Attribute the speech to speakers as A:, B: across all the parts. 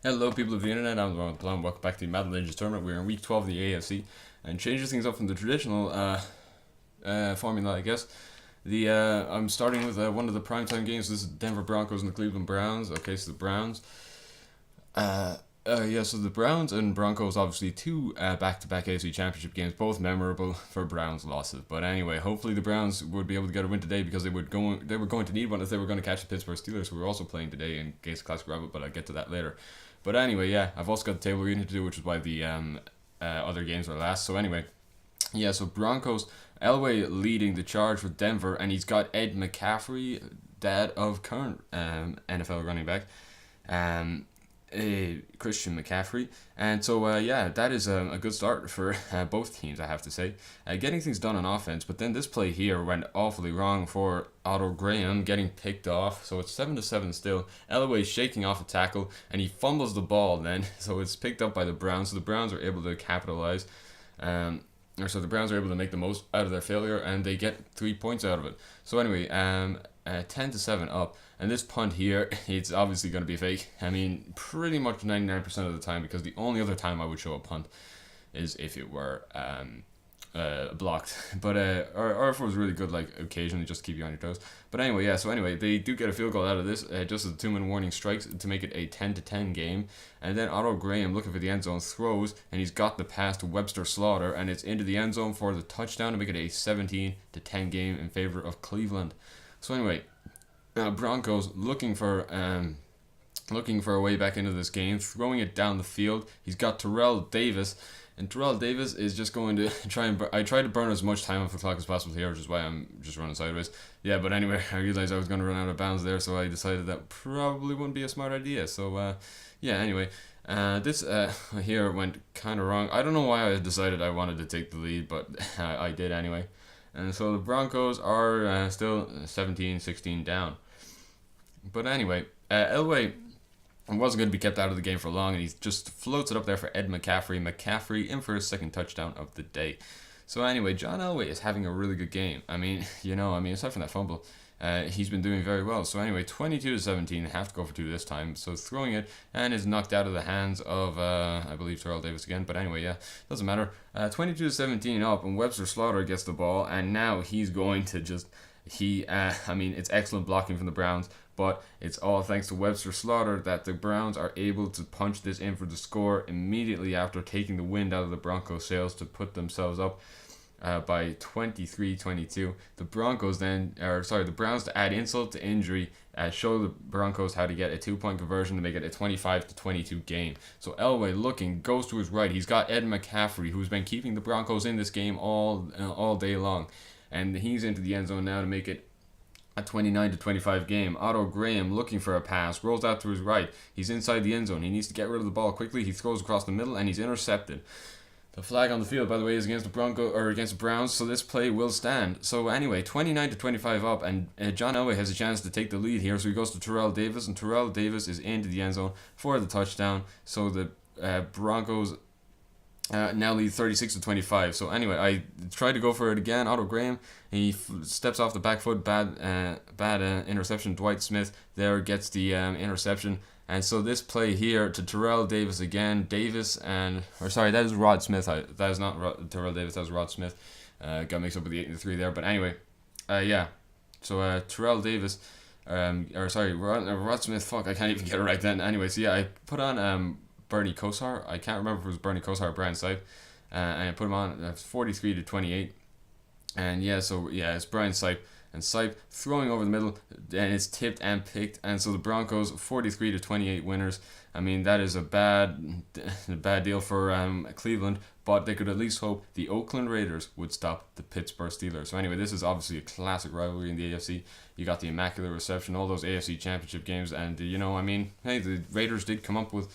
A: Hello, people of the internet. I'm Ron Plum. Welcome back to the Madden Legends tournament. We're in week 12 of the AFC and changes things up from the traditional formula, I guess. I'm starting with one of the primetime games. This is Denver Broncos and the Cleveland Browns. Okay, so the Browns. So the Browns and Broncos, obviously two back-to-back AFC Championship games, both memorable for Browns losses. But anyway, hopefully the Browns would be able to get a win today because they were going to need one if they were going to catch the Pittsburgh Steelers, who were also playing today in against Classic Rival. But I'll get to that later. But anyway, yeah, I've also got the table reading to do, which is why the other games are last. So anyway, yeah, so Broncos, Elway leading the charge with Denver, and he's got Ed McCaffrey, dad of current NFL running back, Christian McCaffrey. And so, that is a good start for both teams, I have to say. Getting things done on offense, but then this play here went awfully wrong for Otto Graham, getting picked off. So it's 7-7 still. Elway shaking off a tackle, and he fumbles the ball then. So it's picked up by the Browns. So the Browns are able to capitalize. So the Browns are able to make the most out of their failure, and they get 3 points out of it. So anyway, 10-7 up, and this punt here, it's obviously going to be fake. I mean, pretty much 99% of the time, because the only other time I would show a punt is if it were blocked, but or if it was really good, like occasionally just to keep you on your toes. But anyway, yeah. So anyway, they do get a field goal out of this, just as the 2-minute warning strikes to make it a 10-10 game. And then Otto Graham, looking for the end zone, throws, and he's got the pass to Webster Slaughter, and it's into the end zone for the touchdown to make it a 17-10 game in favor of Cleveland. So anyway, Broncos looking for a way back into this game, throwing it down the field. He's got Terrell Davis. And Terrell Davis is just going to I tried to burn as much time off the clock as possible here, which is why I'm just running sideways. Yeah, but anyway, I realized I was going to run out of bounds there, so I decided that probably wouldn't be a smart idea. So, anyway, this here went kind of wrong. I don't know why I decided I wanted to take the lead, but I did anyway. And so the Broncos are still 17-16 down. But anyway, Elway wasn't going to be kept out of the game for long, and he just floats it up there for Ed McCaffrey. McCaffrey in for his second touchdown of the day. So anyway, John Elway is having a really good game. Aside from that fumble, he's been doing very well. So anyway, 22-17, have to go for two this time. So throwing it, and is knocked out of the hands of, I believe, Terrell Davis again. But anyway, yeah, doesn't matter. 22-17 up, and Webster Slaughter gets the ball, and now he's going to just... it's excellent blocking from the Browns, but it's all thanks to Webster Slaughter that the Browns are able to punch this in for the score immediately after taking the wind out of the Broncos' sails to put themselves up by 23-22. The Browns to add insult to injury, show the Broncos how to get a 2-point conversion to make it a 25-22 game. So Elway goes to his right. He's got Ed McCaffrey, who's been keeping the Broncos in this game all day long. And he's into the end zone now to make it a 29-25 game. Otto Graham looking for a pass, rolls out to his right. He's inside the end zone. He needs to get rid of the ball quickly. He throws across the middle, and he's intercepted. The flag on the field, by the way, is against the Browns, so this play will stand. So anyway, 29-25 up, and John Elway has a chance to take the lead here. So he goes to Terrell Davis, and Terrell Davis is into the end zone for the touchdown. So the Broncos now lead 36-25. So anyway, I tried to go for it again. Otto Graham, he steps off the back foot. Bad interception. Dwight Smith there gets the interception. And so this play here to Terrell Davis again. That is Rod Smith. That is not Terrell Davis. That was Rod Smith. Got mixed up with the 8 and the 3 there. But anyway, So Terrell Davis, Rod Smith. Fuck, I can't even get it right then. Anyway, so yeah, I put on Bernie Kosar. I can't remember if it was Bernie Kosar or Brian Sipe. And I put him on 43-28. And it's Brian Sipe. And Sipe throwing over the middle, and it's tipped and picked. And so the Broncos 43-28 winners. I mean, that is a bad deal for Cleveland, but they could at least hope the Oakland Raiders would stop the Pittsburgh Steelers. So anyway, this is obviously a classic rivalry in the AFC. You got the Immaculate Reception, all those AFC Championship games, and the Raiders did come up with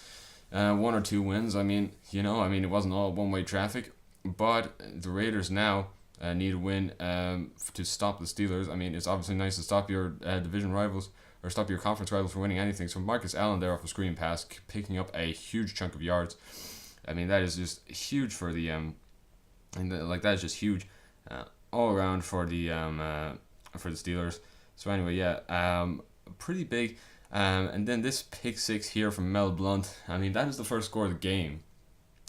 A: 1 or 2 wins. It wasn't all one-way traffic, but the Raiders now need a win to stop the Steelers. I mean, it's obviously nice to stop your division rivals or stop your conference rivals from winning anything. So Marcus Allen there off a screen pass, picking up a huge chunk of yards. I mean, that is just huge for the that is just huge all around for the Steelers. So anyway, pretty big. And then this pick six here from Mel Blount. I mean, that is the first score of the game.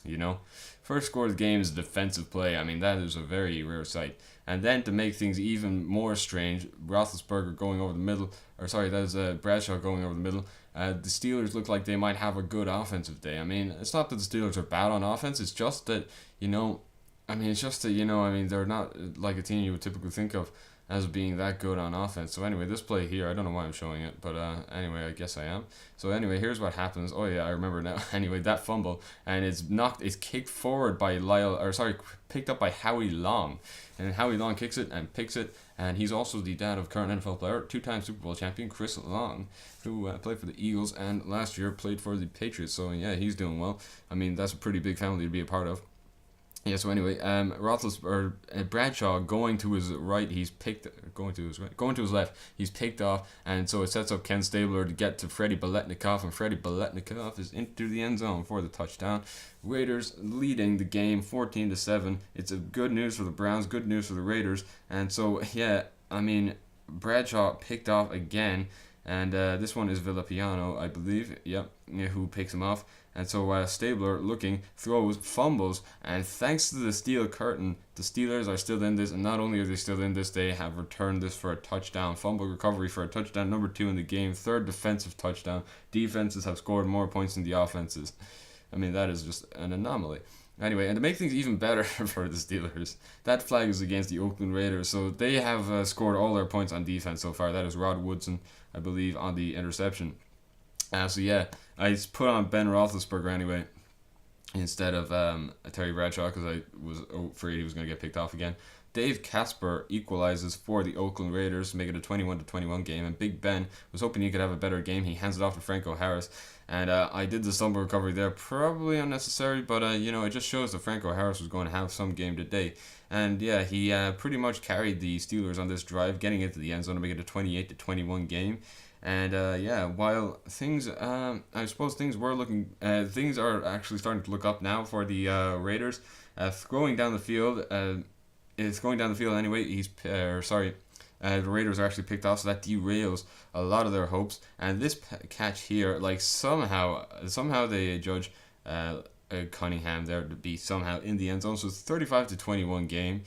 A: You know, first score of the game is a defensive play. I mean, that is a very rare sight. And then to make things even more strange, Roethlisberger going over the middle, or sorry, that is Bradshaw going over the middle. The Steelers look like they might have a good offensive day. I mean, it's not that the Steelers are bad on offense. It's just that, they're not like a team you would typically think of as being that good on offense. So anyway, this play here, I don't know why I'm showing it, but anyway, I guess I am. So anyway, here's what happens. Oh yeah, I remember now. Anyway, that fumble, and it's kicked forward by picked up by Howie Long, and Howie Long kicks it and picks it, and he's also the dad of current NFL player, two-time Super Bowl champion Chris Long, who played for the Eagles and last year played for the Patriots. So yeah, he's doing well. I mean, that's a pretty big family to be a part of. Yeah, so anyway, Bradshaw going to his right, going to his left, he's picked off, and so it sets up Ken Stabler to get to Freddie Biletnikoff, and Freddie Biletnikoff is into the end zone for the touchdown. Raiders leading the game 14-7. It's a good news for the Browns, good news for the Raiders, and so yeah, I mean, Bradshaw picked off again, and this one is Villapiano, I believe, who picks him off. And so Stabler looking, throws, fumbles, and thanks to the steel curtain, the Steelers are still in this, and not only are they still in this, they have returned this for a touchdown. Fumble recovery for a touchdown, number 2 in the game, third defensive touchdown. Defenses have scored more points than the offenses. I mean, that is just an anomaly. Anyway, and to make things even better for the Steelers, that flag is against the Oakland Raiders, so they have scored all their points on defense so far. That is Rod Woodson, I believe, on the interception. So yeah, I put on Ben Roethlisberger anyway instead of Terry Bradshaw because I was afraid he was going to get picked off again. Dave Casper equalizes for the Oakland Raiders to make it a 21-21 game, and Big Ben was hoping he could have a better game. He hands it off to Franco Harris, and I did the stumble recovery there, probably unnecessary, but it just shows that Franco Harris was going to have some game today. And yeah, he pretty much carried the Steelers on this drive, getting into the end zone to make it a 28-21 game. And while things, I suppose things things are actually starting to look up now for the Raiders. Going down the field, it's going down the field anyway. The Raiders are actually picked off, so that derails a lot of their hopes. And this catch here, like somehow they judge Cunningham there to be somehow in the end zone. So it's 35-21 game.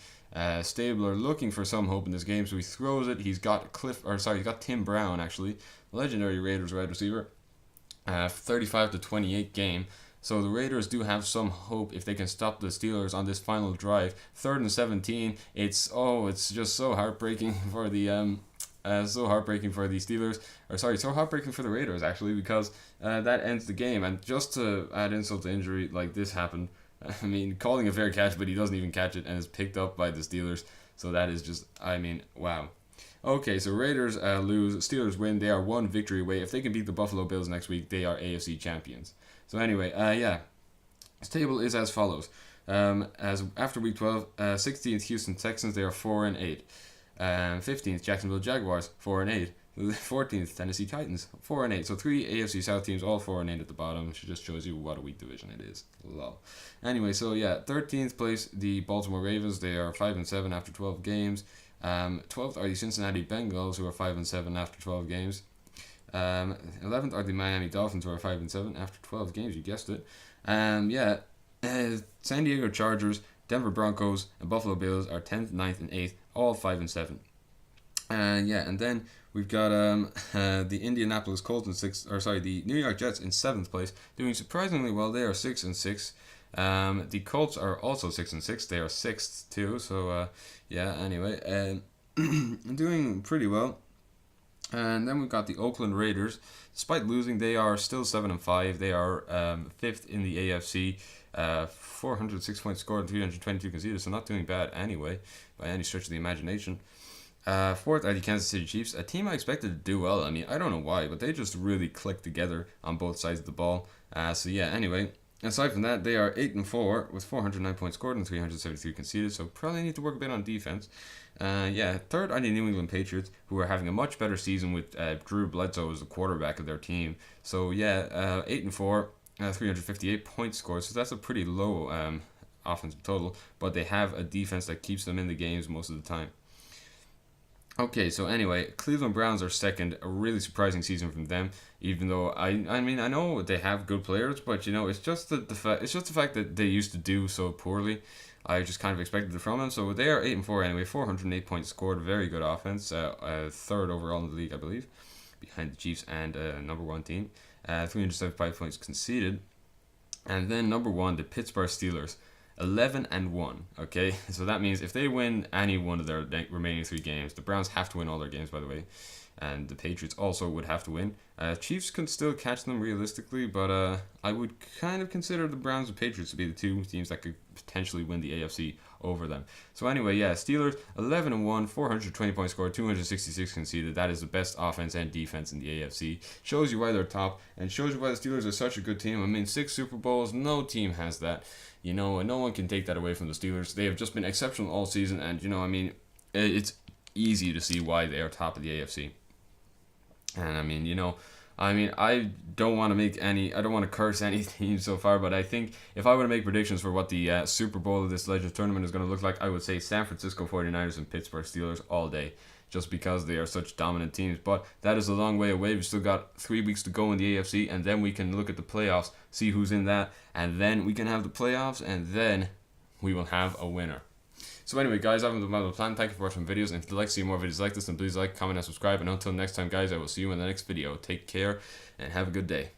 A: Stabler looking for some hope in this game, so he throws it. He's got Tim Brown, actually, legendary Raiders wide receiver. 35-28 game. So the Raiders do have some hope if they can stop the Steelers on this final drive. 3rd and 17. It's just so heartbreaking for the Steelers. So heartbreaking for the Raiders actually, because that ends the game. And just to add insult to injury, like this happened. I mean, calling a fair catch, but he doesn't even catch it and is picked up by the Steelers. So that is just, wow. Okay, so Raiders lose, Steelers win. They are one victory away. If they can beat the Buffalo Bills next week, they are AFC champions. So anyway, this table is as follows. As after week 12, 16th Houston Texans, they are 4-8. 15th Jacksonville Jaguars, 4-8. 14th Tennessee Titans, 4-8. So 3 AFC South teams, all 4-8 at the bottom. Which just shows you what a weak division it is. Lol. Anyway, so yeah, 13th place the Baltimore Ravens. They are 5-7 after 12 games. 12th are the Cincinnati Bengals, who are 5-7 after 12 games. 11th are the Miami Dolphins, who are 5-7 after 12 games. You guessed it. San Diego Chargers, Denver Broncos, and Buffalo Bills are 10th, 9th, and 8th, all 5-7. And then we've got the Indianapolis Colts the New York Jets in 7th place, doing surprisingly well. They are 6-6. The Colts are also 6-6. They are 6th too. So doing pretty well. And then we've got the Oakland Raiders. Despite losing, they are still 7-5. They are 5th in the AFC. 406 points scored and 322 conceded, so not doing bad anyway, by any stretch of the imagination. 4th are the Kansas City Chiefs, a team I expected to do well. I mean, I don't know why, but they just really clicked together on both sides of the ball. Anyway, aside from that, they are 8-4 with 409 points scored and 373 conceded, so probably need to work a bit on defense. 3rd are the New England Patriots, who are having a much better season with Drew Bledsoe as the quarterback of their team. So 8-4, 358 points scored, so that's a pretty low offensive total, but they have a defense that keeps them in the games most of the time. Okay, so anyway, Cleveland Browns are second. A really surprising season from them. Even though I mean, I know they have good players, but you know, it's just it's just the fact that they used to do so poorly. I just kind of expected it from them. So they are 8-4 anyway. 408 points scored. Very good offense. Third overall in the league, I believe, behind the Chiefs and number one team. 375 points conceded. And then number one, the Pittsburgh Steelers, 11-1. Okay, so that means if they win any one of their remaining three games, the Browns have to win all their games, by the way, and the Patriots also would have to win. Chiefs can still catch them realistically, but I would kind of consider the Browns and Patriots to be the two teams that could potentially win the AFC over them. So anyway, yeah, Steelers 11-1, 420 points scored, 266 conceded. That is the best offense and defense in the AFC. Shows you why they're top, and shows you why the Steelers are such a good team. I mean, 6 Super Bowls, no team has that. You know, no one can take that away from the Steelers. They have just been exceptional all season, and you know, I mean, it's easy to see why they are top of the AFC. And I mean, you know, I don't want to I don't want to curse any team so far, but I think if I were to make predictions for what the Super Bowl of this Legends tournament is going to look like, I would say San Francisco 49ers and Pittsburgh Steelers all day, just because they are such dominant teams. But that is a long way away. We've still got 3 weeks to go in the AFC, and then we can look at the playoffs, see who's in that, and then we can have the playoffs, and then we will have a winner. So anyway, guys, I have a plan. Thank you for watching my videos. And if you'd like to see more videos like this, then please like, comment, and subscribe. And until next time, guys, I will see you in the next video. Take care and have a good day.